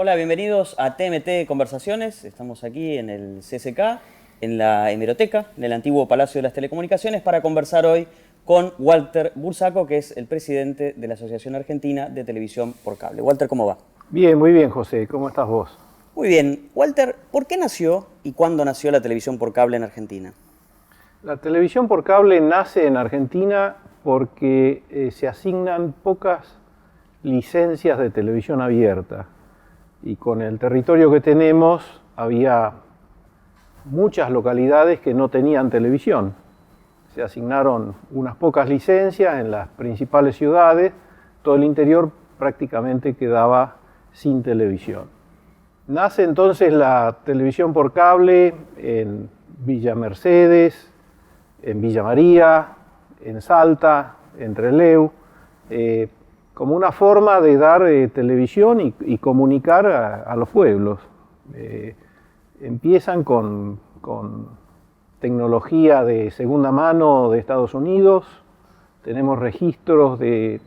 Hola, bienvenidos a TMT Conversaciones. Estamos aquí en el CCK, en la hemeroteca, en el antiguo Palacio de las Telecomunicaciones, para conversar hoy con Walter Bursaco, que es el presidente de la Asociación Argentina de Televisión por Cable. Walter, ¿cómo va? Bien, muy bien, José. ¿Cómo estás vos? Muy bien. Walter, ¿por qué nació y cuándo nació la televisión por cable en Argentina? La televisión por cable nace en Argentina porque se asignan pocas licencias de televisión abierta. Y con el territorio que tenemos había muchas localidades que no tenían televisión. Se asignaron unas pocas licencias en las principales ciudades. Todo el interior prácticamente quedaba sin televisión. Nace entonces la televisión por cable en Villa Mercedes, en Villa María, en Salta, en Trelew, como una forma de dar televisión y comunicar a los pueblos. Empiezan con tecnología de segunda mano de Estados Unidos. Tenemos registros de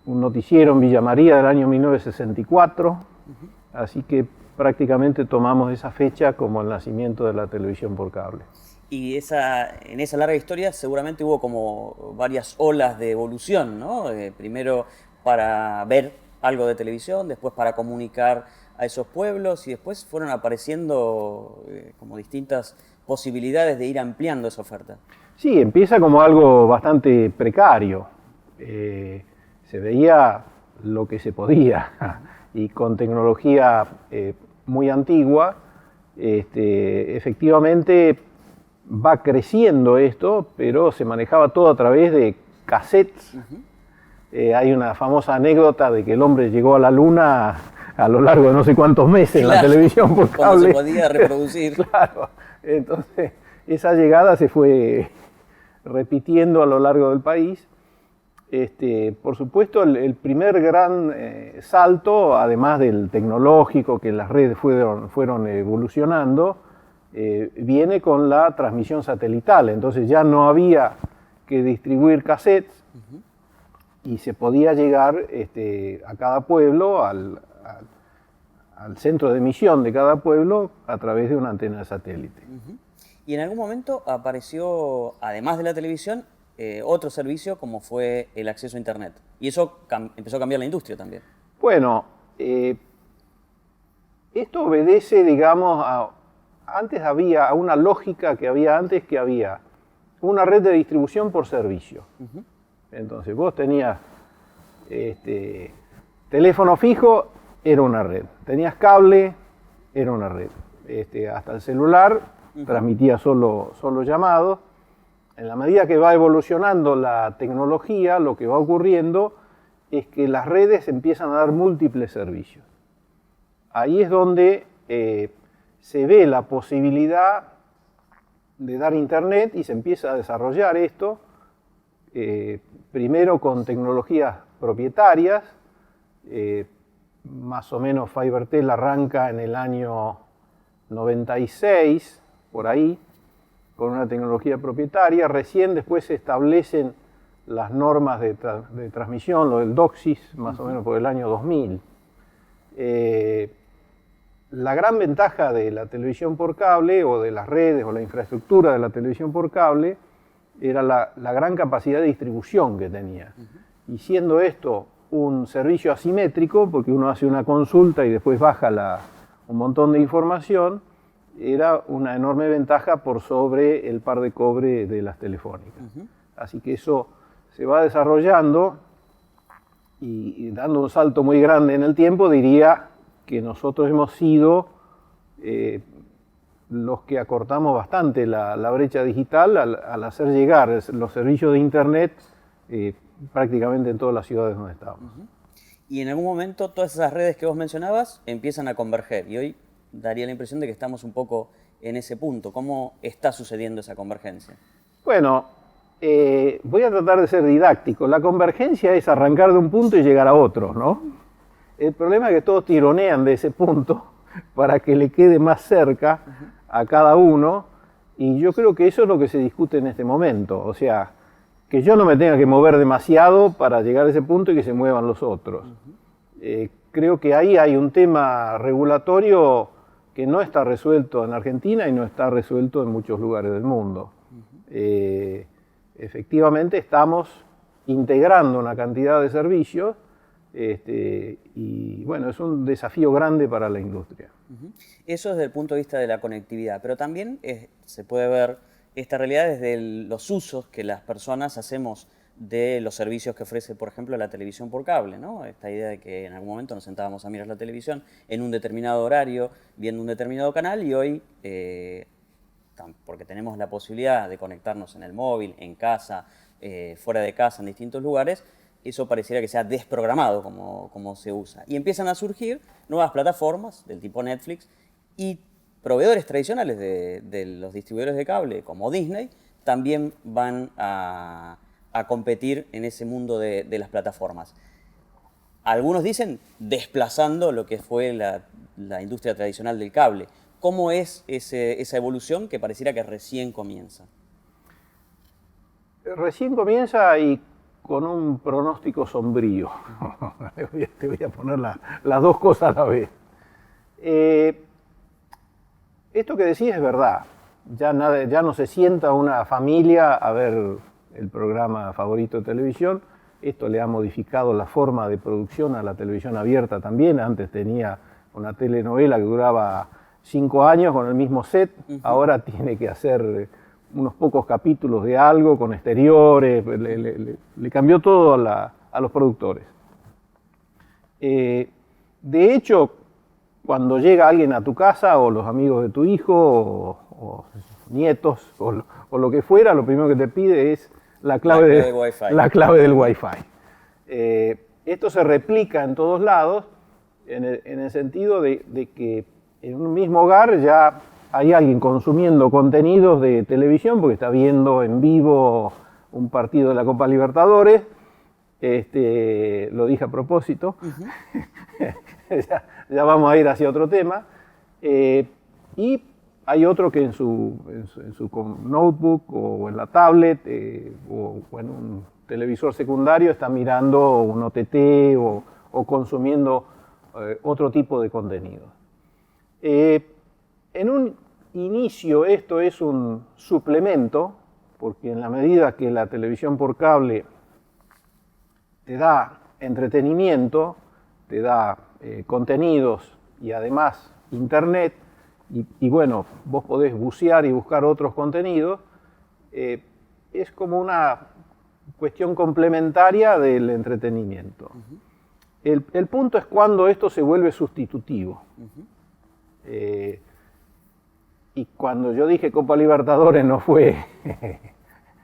un noticiero en Villa María del año 1964, así que prácticamente tomamos esa fecha como el nacimiento de la televisión por cable. Y en esa larga historia seguramente hubo como varias olas de evolución, ¿no? Primero para ver algo de televisión, después para comunicar a esos pueblos y después fueron apareciendo como distintas posibilidades de ir ampliando esa oferta. Sí, empieza como algo bastante precario. Se veía lo que se podía y con tecnología muy antigua, efectivamente va creciendo esto, pero se manejaba todo a través de cassettes. Hay una famosa anécdota de que el hombre llegó a la luna a lo largo de no sé cuántos meses en la televisión por cable. Cuando se podía reproducir. Claro, entonces esa llegada se fue repitiendo a lo largo del país. Por supuesto, el primer gran salto, además del tecnológico, que las redes fueron evolucionando, viene con la transmisión satelital. Entonces ya no había que distribuir cassettes y se podía llegar a cada pueblo, al centro de emisión de cada pueblo, a través de una antena de satélite. Y en algún momento apareció, además de la televisión, otro servicio como fue el acceso a Internet. Y eso empezó a cambiar la industria también. Bueno, esto obedece, digamos, antes había a una lógica que había antes, que había una red de distribución por servicio. Entonces vos tenías teléfono fijo, era una red. Tenías cable, era una red. Hasta el celular transmitía solo llamados. En la medida que va evolucionando la tecnología, lo que va ocurriendo es que las redes empiezan a dar múltiples servicios. Ahí es donde se ve la posibilidad de dar internet y se empieza a desarrollar esto, primero con tecnologías propietarias. Más o menos FiberTel arranca en el año 96, por ahí, con una tecnología propietaria. Recién después se establecen las normas de transmisión, lo del DOCSIS, más o menos por el año 2000. La gran ventaja de la televisión por cable, o de las redes, o la infraestructura de la televisión por cable, era la gran capacidad de distribución que tenía. Y siendo esto un servicio asimétrico, porque uno hace una consulta y después baja un montón de información, era una enorme ventaja por sobre el par de cobre de las telefónicas. Así que eso se va desarrollando y dando un salto muy grande en el tiempo, diría que nosotros hemos sido los que acortamos bastante la brecha digital al hacer llegar los servicios de Internet prácticamente en todas las ciudades donde estamos. Y en algún momento todas esas redes que vos mencionabas empiezan a converger y hoy daría la impresión de que estamos un poco en ese punto. ¿Cómo está sucediendo esa convergencia? Bueno, voy a tratar de ser didáctico. La convergencia es arrancar de un punto y llegar a otro, ¿no? El problema es que todos tironean de ese punto para que le quede más cerca a cada uno, y yo creo que eso es lo que se discute en este momento. O sea, que yo no me tenga que mover demasiado para llegar a ese punto y que se muevan los otros. creo que ahí hay un tema regulatorio que no está resuelto en Argentina y no está resuelto en muchos lugares del mundo. Efectivamente estamos integrando una cantidad de servicios y bueno, es un desafío grande para la industria. Eso desde el punto de vista de la conectividad, pero también se puede ver esta realidad desde los usos que las personas hacemos de los servicios que ofrece, por ejemplo, la televisión por cable, ¿no? Esta idea de que en algún momento nos sentábamos a mirar la televisión en un determinado horario, viendo un determinado canal, y hoy, porque tenemos la posibilidad de conectarnos en el móvil, en casa, fuera de casa, en distintos lugares, eso pareciera que sea desprogramado como se usa. Y empiezan a surgir nuevas plataformas del tipo Netflix y proveedores tradicionales de los distribuidores de cable, como Disney, también van a competir en ese mundo de las plataformas. Algunos dicen desplazando lo que fue la industria tradicional del cable. ¿Cómo es esa evolución que pareciera que recién comienza? Recién comienza y con un pronóstico sombrío. Te voy a poner las dos cosas a la vez. Esto que decís es verdad. Ya no se sienta una familia a ver el programa favorito de televisión. Esto le ha modificado la forma de producción a la televisión abierta también. Antes tenía una telenovela que duraba 5 años con el mismo set. Ahora tiene que hacer unos pocos capítulos de algo con exteriores. Le cambió todo a los productores. De hecho, cuando llega alguien a tu casa, o los amigos de tu hijo, o nietos, o lo que fuera, lo primero que te pide es la clave del Wi-Fi. Esto se replica en todos lados, en el sentido de que en un mismo hogar ya hay alguien consumiendo contenidos de televisión porque está viendo en vivo un partido de la Copa Libertadores. Lo dije a propósito. Ya vamos a ir hacia otro tema. Y hay otro que en su notebook o en la tablet o en un televisor secundario está mirando un OTT o consumiendo otro tipo de contenido. En un inicio esto es un suplemento, porque en la medida que la televisión por cable te da entretenimiento, te da contenidos y además internet, y bueno, vos podés bucear y buscar otros contenidos, es como una cuestión complementaria del entretenimiento. El punto es cuando esto se vuelve sustitutivo. Y cuando yo dije Copa Libertadores no fue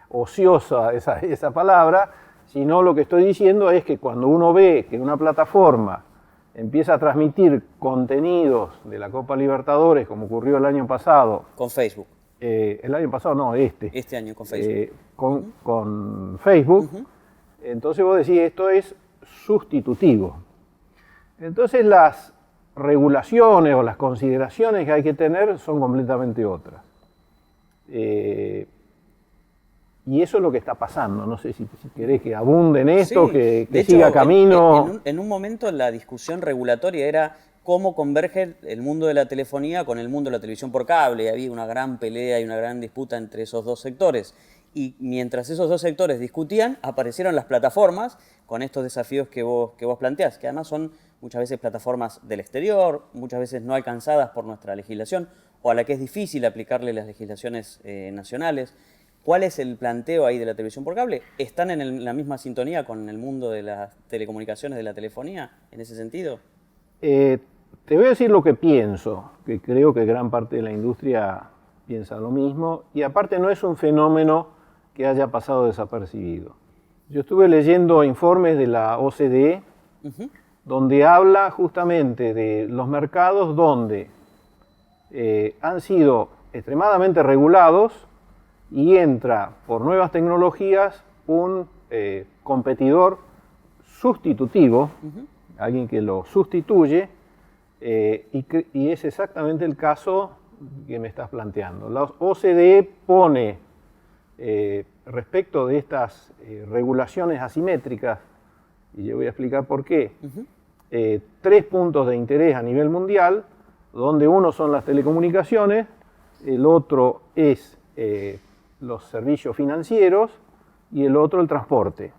ociosa esa palabra, sino lo que estoy diciendo es que cuando uno ve que una plataforma empieza a transmitir contenidos de la Copa Libertadores, como ocurrió el año pasado. Con Facebook. El año pasado no, Este año con Facebook. Con Facebook. Entonces vos decís, esto es sustitutivo. Entonces las regulaciones o las consideraciones que hay que tener son completamente otras. Y eso es lo que está pasando. No sé si querés que abunde en esto, sí, que siga hecho, camino. En un momento la discusión regulatoria era cómo converge el mundo de la telefonía con el mundo de la televisión por cable. Y había una gran pelea y una gran disputa entre esos dos sectores. Y mientras esos dos sectores discutían, aparecieron las plataformas con estos desafíos que vos planteás, que además son muchas veces plataformas del exterior, muchas veces no alcanzadas por nuestra legislación, o a la que es difícil aplicarle las legislaciones nacionales. ¿Cuál es el planteo ahí de la televisión por cable? ¿Están en la misma sintonía con el mundo de las telecomunicaciones, de la telefonía, en ese sentido? Te voy a decir lo que pienso, que creo que gran parte de la industria piensa lo mismo, y aparte no es un fenómeno que haya pasado desapercibido. Yo estuve leyendo informes de la OCDE, donde habla justamente de los mercados donde han sido extremadamente regulados, y entra por nuevas tecnologías un competidor sustitutivo, alguien que lo sustituye, y es exactamente el caso que me estás planteando. La OCDE pone, respecto de estas regulaciones asimétricas, y yo voy a explicar por qué, tres puntos de interés a nivel mundial, donde uno son las telecomunicaciones, el otro es los servicios financieros y el otro el transporte.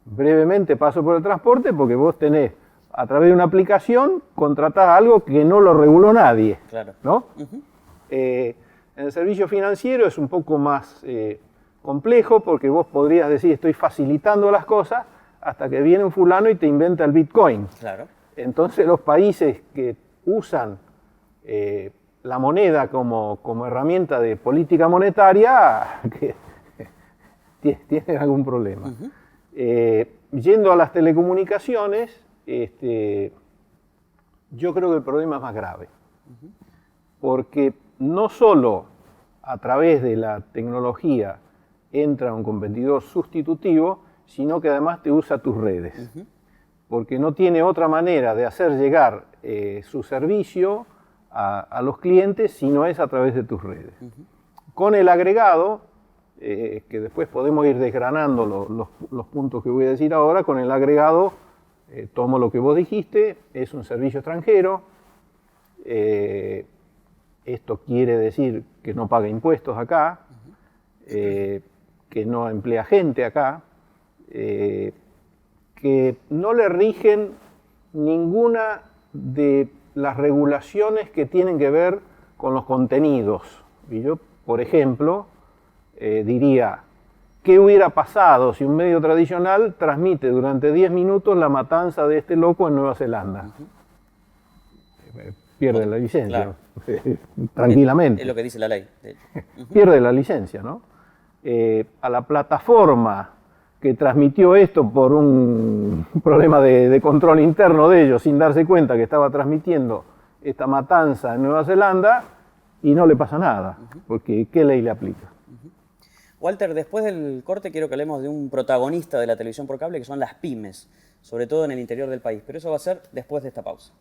Brevemente paso por el transporte porque vos tenés, a través de una aplicación, contratás algo que no lo reguló nadie, Claro. ¿no? En el servicio financiero es un poco más complejo porque vos podrías decir estoy facilitando las cosas hasta que viene un fulano y te inventa el Bitcoin. Claro. Entonces los países que usan la moneda como herramienta de política monetaria que tienen algún problema. Yendo a las telecomunicaciones, yo creo que el problema es más grave. Porque no solo a través de la tecnología entra un competidor sustitutivo, sino que además te usa tus redes. Porque no tiene otra manera de hacer llegar su servicio a los clientes si no es a través de tus redes. Con el agregado, que después podemos ir desgranando los puntos que voy a decir ahora, con el agregado tomo lo que vos dijiste, es un servicio extranjero, esto quiere decir que no paga impuestos acá, que no emplea gente acá, que no le rigen ninguna de las regulaciones que tienen que ver con los contenidos. Y yo, por ejemplo, diría, ¿qué hubiera pasado si un medio tradicional transmite durante 10 minutos la matanza de este loco en Nueva Zelanda? Pierde la licencia, claro. Tranquilamente. Es lo que dice la ley. Pierde la licencia, ¿no? A la plataforma que transmitió esto por un problema de control interno de ellos, sin darse cuenta que estaba transmitiendo esta matanza en Nueva Zelanda, y no le pasa nada, porque ¿qué ley le aplica? Walter, después del corte quiero que hablemos de un protagonista de la televisión por cable, que son las pymes, sobre todo en el interior del país, pero eso va a ser después de esta pausa.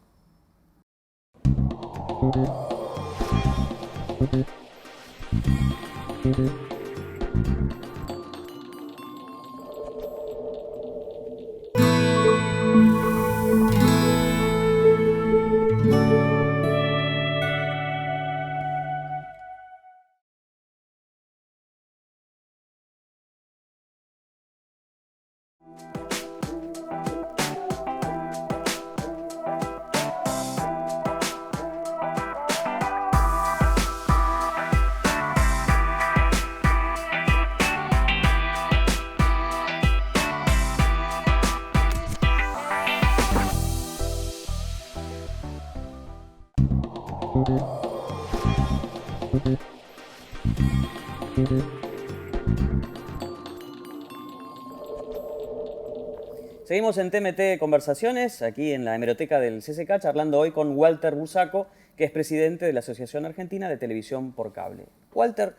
Seguimos en TMT Conversaciones, aquí en la hemeroteca del CCK, charlando hoy con Walter Busaco, que es presidente de la Asociación Argentina de Televisión por Cable. Walter,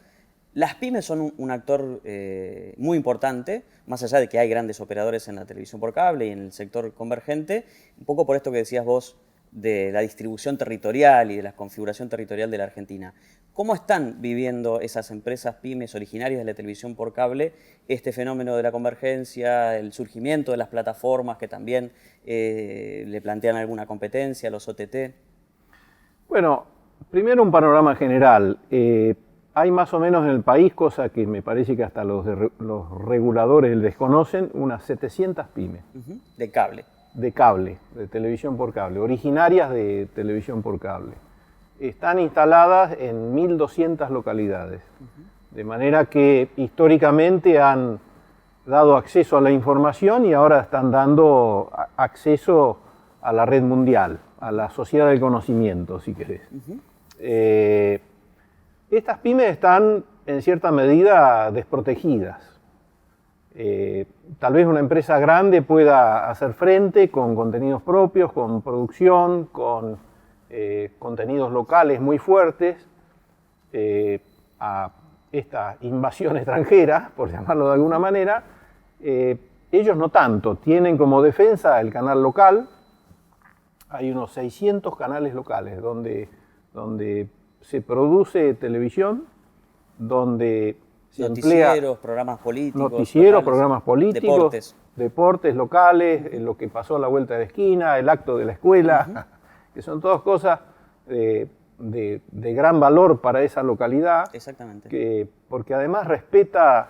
las pymes son un actor muy importante, más allá de que hay grandes operadores en la televisión por cable y en el sector convergente, un poco por esto que decías vos de la distribución territorial y de la configuración territorial de la Argentina. ¿Cómo están viviendo esas empresas pymes originarias de la televisión por cable este fenómeno de la convergencia, el surgimiento de las plataformas que también le plantean alguna competencia, los OTT? Bueno, primero un panorama general. Hay más o menos en el país, cosa que me parece que hasta los reguladores desconocen, unas 700 pymes. De cable. De cable, de televisión por cable, originarias de televisión por cable. Están instaladas en 1.200 localidades, de manera que históricamente han dado acceso a la información y ahora están dando acceso a la red mundial, a la sociedad del conocimiento, si querés. Estas pymes están en cierta medida desprotegidas. Tal vez una empresa grande pueda hacer frente con contenidos propios, con producción, con contenidos locales muy fuertes a esta invasión extranjera, por llamarlo de alguna manera. Ellos no tanto, tienen como defensa el canal local. Hay unos 600 canales locales donde se produce televisión, donde se noticieros, emplea programas políticos. noticieros, locales, programas políticos, deportes locales, lo que pasó a la vuelta de la esquina, el acto de la escuela, que son todas cosas de gran valor para esa localidad. Exactamente. Porque además respeta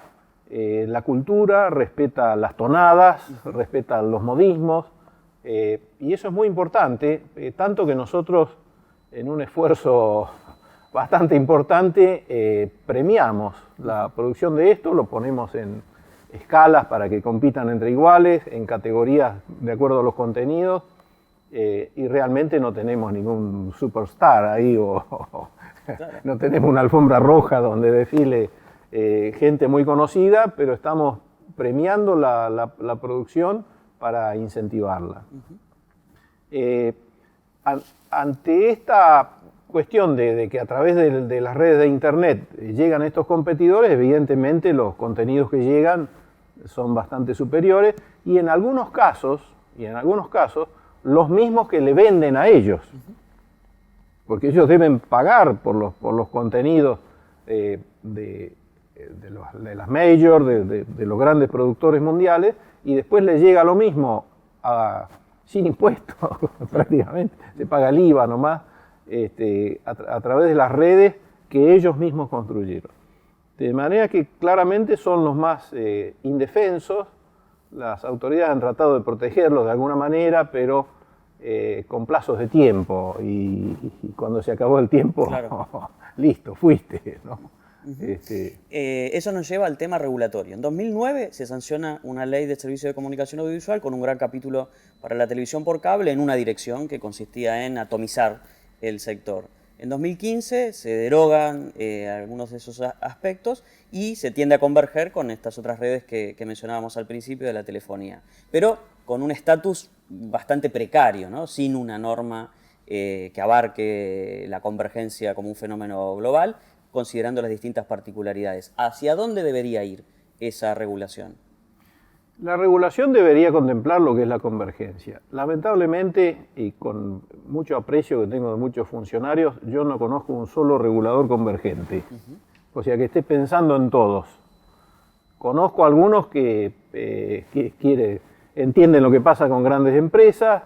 la cultura, respeta las tonadas, respeta los modismos, y eso es muy importante, tanto que nosotros, en un esfuerzo bastante importante, premiamos la producción de esto, lo ponemos en escalas para que compitan entre iguales, en categorías de acuerdo a los contenidos, y realmente no tenemos ningún superstar ahí, claro. No tenemos una alfombra roja donde desfile gente muy conocida, pero estamos premiando la producción para incentivarla. Ante esta cuestión de que a través de las redes de Internet llegan estos competidores, evidentemente los contenidos que llegan son bastante superiores y en algunos casos, los mismos que le venden a ellos. Porque ellos deben pagar por los contenidos de las majors, de los grandes productores mundiales, y después les llega lo mismo sin impuestos, prácticamente, se paga el IVA nomás, a través de las redes que ellos mismos construyeron. De manera que claramente son los más indefensos, las autoridades han tratado de protegerlos de alguna manera, pero con plazos de tiempo, y cuando se acabó el tiempo, claro. Listo, fuiste, ¿no? Eso nos lleva al tema regulatorio. En 2009 se sanciona una ley de servicio de comunicación audiovisual con un gran capítulo para la televisión por cable en una dirección que consistía en atomizar el sector. En 2015 se derogan algunos de esos aspectos y se tiende a converger con estas otras redes que mencionábamos al principio de la telefonía, pero con un estatus bastante precario, ¿no? Sin una norma que abarque la convergencia como un fenómeno global, considerando las distintas particularidades. ¿Hacia dónde debería ir esa regulación? La regulación debería contemplar lo que es la convergencia. Lamentablemente, y con mucho aprecio que tengo de muchos funcionarios, yo no conozco un solo regulador convergente. O sea, que esté pensando en todos. Conozco algunos que entienden lo que pasa con grandes empresas,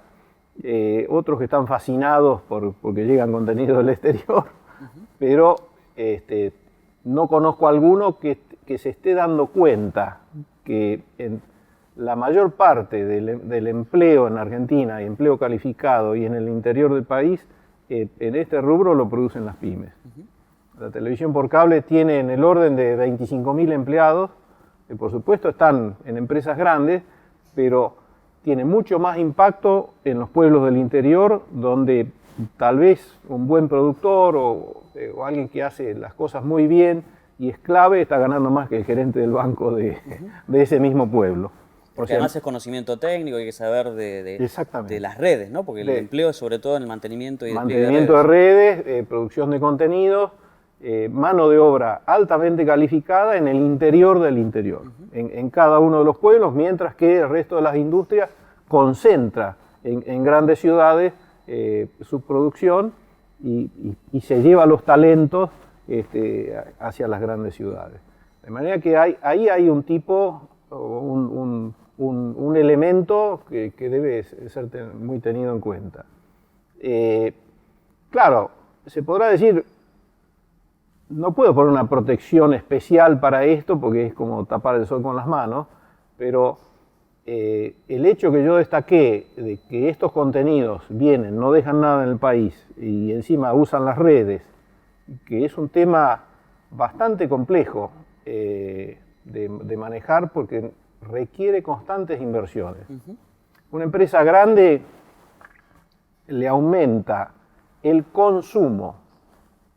otros que están fascinados porque llegan contenido del exterior, pero no conozco alguno que se esté dando cuenta que la mayor parte del empleo en Argentina, y empleo calificado y en el interior del país, en este rubro lo producen las pymes. La televisión por cable tiene en el orden de 25.000 empleados, que por supuesto están en empresas grandes, pero tiene mucho más impacto en los pueblos del interior, donde tal vez un buen productor o alguien que hace las cosas muy bien y es clave está ganando más que el gerente del banco de ese mismo pueblo. Porque además es conocimiento técnico, hay que saber de las redes, ¿no? Porque el empleo es sobre todo en el mantenimiento y mantenimiento de redes, producción de contenidos, mano de obra altamente calificada en el interior del interior, en cada uno de los pueblos, mientras que el resto de las industrias concentra en grandes ciudades su producción y se lleva los talentos hacia las grandes ciudades. De manera que ahí hay un tipo, un elemento que debe ser muy tenido en cuenta. Claro, se podrá decir, no puedo poner una protección especial para esto porque es como tapar el sol con las manos, pero el hecho que yo destaqué de que estos contenidos vienen, no dejan nada en el país y encima usan las redes, que es un tema bastante complejo de manejar porque requiere constantes inversiones. Una empresa grande le aumenta el consumo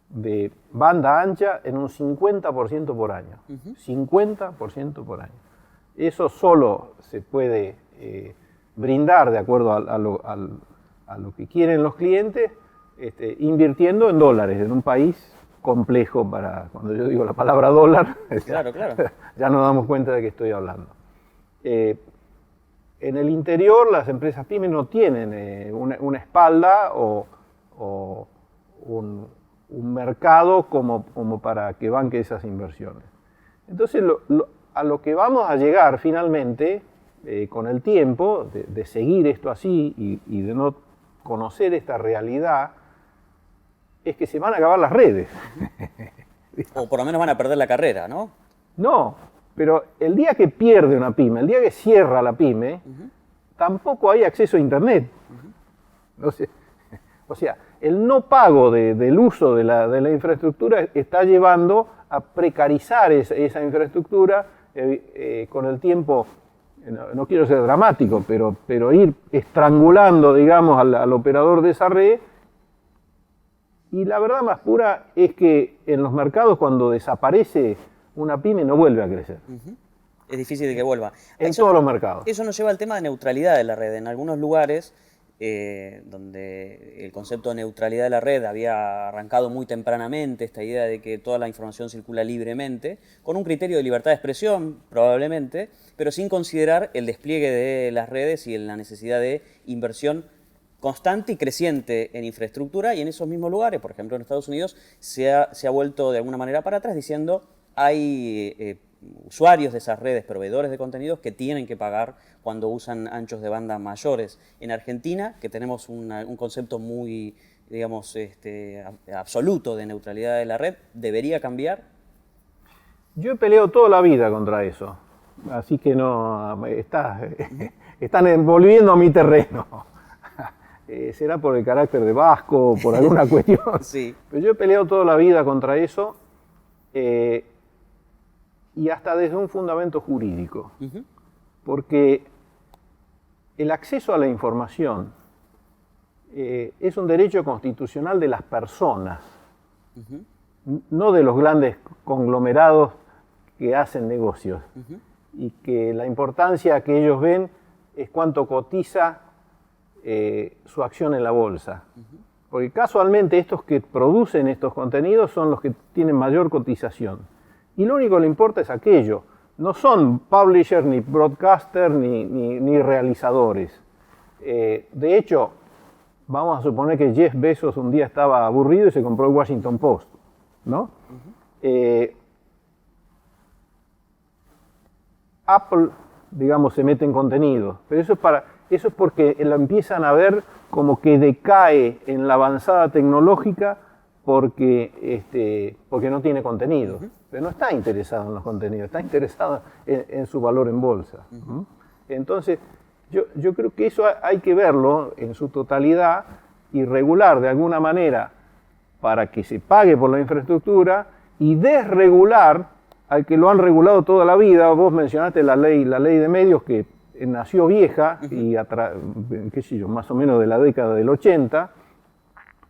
de banda ancha en un 50% por año. 50% por año. Eso solo se puede brindar de acuerdo a lo que quieren los clientes, invirtiendo en dólares en un país complejo para, cuando yo digo la palabra dólar, claro. Ya nos damos cuenta de que estoy hablando. En el interior las empresas pymes no tienen una espalda o un mercado como para que banque esas inversiones. Entonces, a lo que vamos a llegar finalmente, con el tiempo, de seguir esto así y de no conocer esta realidad, es que se van a acabar las redes. O por lo menos van a perder la carrera, ¿no? No, pero el día que pierde una pyme, el día que cierra la pyme, tampoco hay acceso a Internet. O sea, el no pago del uso de la infraestructura está llevando a precarizar esa infraestructura con el tiempo. No quiero ser dramático, pero ir estrangulando, digamos, al operador de esa red. Y la verdad más pura es que en los mercados, cuando desaparece una pyme, no vuelve a crecer. Es difícil de que vuelva. En todos los mercados. Eso nos lleva al tema de neutralidad de la red. En algunos lugares donde el concepto de neutralidad de la red había arrancado muy tempranamente, esta idea de que toda la información circula libremente, con un criterio de libertad de expresión, probablemente, pero sin considerar el despliegue de las redes y la necesidad de inversión constante y creciente en infraestructura, y en esos mismos lugares, por ejemplo en Estados Unidos, se ha vuelto de alguna manera para atrás diciendo hay usuarios de esas redes, proveedores de contenidos que tienen que pagar cuando usan anchos de banda mayores. En Argentina, que tenemos un concepto muy, digamos, absoluto de neutralidad de la red, ¿debería cambiar? Yo he peleado toda la vida contra eso, así que no, están volviendo a mi terreno. Será por el carácter de vasco o por alguna cuestión. Sí. Pero yo he peleado toda la vida contra eso. Y hasta desde un fundamento jurídico, porque el acceso a la información es un derecho constitucional de las personas, no de los grandes conglomerados que hacen negocios, y que la importancia que ellos ven es cuánto cotiza su acción en la bolsa. Porque casualmente estos que producen estos contenidos son los que tienen mayor cotización. Y lo único que le importa es aquello. No son publishers, ni broadcasters, ni realizadores. De hecho, vamos a suponer que Jeff Bezos un día estaba aburrido y se compró el Washington Post, ¿no? Apple, digamos, se mete en contenido, pero eso es porque lo empiezan a ver como que decae en la avanzada tecnológica porque no tiene contenido. Pero no está interesado en los contenidos, está interesado en su valor en bolsa. Entonces, yo creo que eso hay que verlo en su totalidad y regular de alguna manera para que se pague por la infraestructura y desregular al que lo han regulado toda la vida. Vos mencionaste la ley de medios que nació vieja y qué sé yo, más o menos de la década del 80,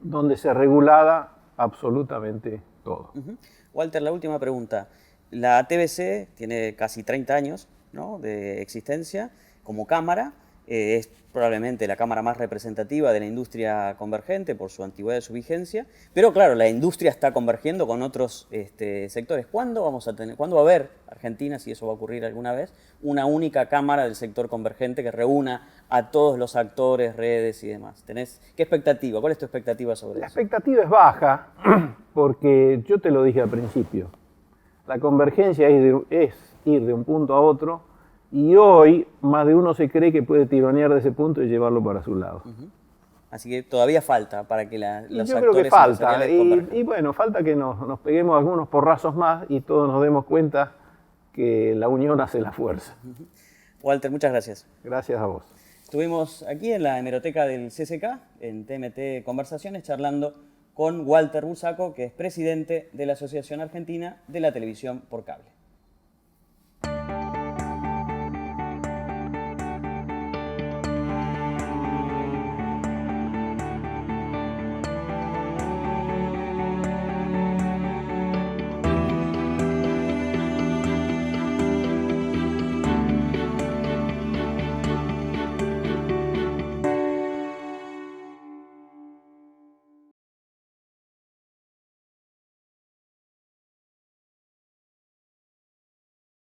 donde se regulaba absolutamente todo. Walter, la última pregunta. La TVC tiene casi 30 años, ¿no?, de existencia como cámara. Es probablemente la cámara más representativa de la industria convergente por su antigüedad y su vigencia. Pero claro, la industria está convergiendo con otros sectores. ¿Cuándo va a haber, Argentina, si eso va a ocurrir alguna vez, una única cámara del sector convergente que reúna a todos los actores, redes y demás? ¿Qué expectativa? ¿Cuál es tu expectativa sobre eso? La expectativa es baja, porque yo te lo dije al principio. La convergencia es ir de un punto a otro. Y hoy más de uno se cree que puede tironear de ese punto y llevarlo para su lado. Así que todavía falta para que los yo actores... creo que falta. Y bueno, falta que nos peguemos algunos porrazos más y todos nos demos cuenta que la unión hace la fuerza. Walter, muchas gracias. Gracias a vos. Estuvimos aquí en la hemeroteca del CCK, en TMT Conversaciones, charlando con Walter Busaco, que es presidente de la Asociación Argentina de la Televisión por Cable.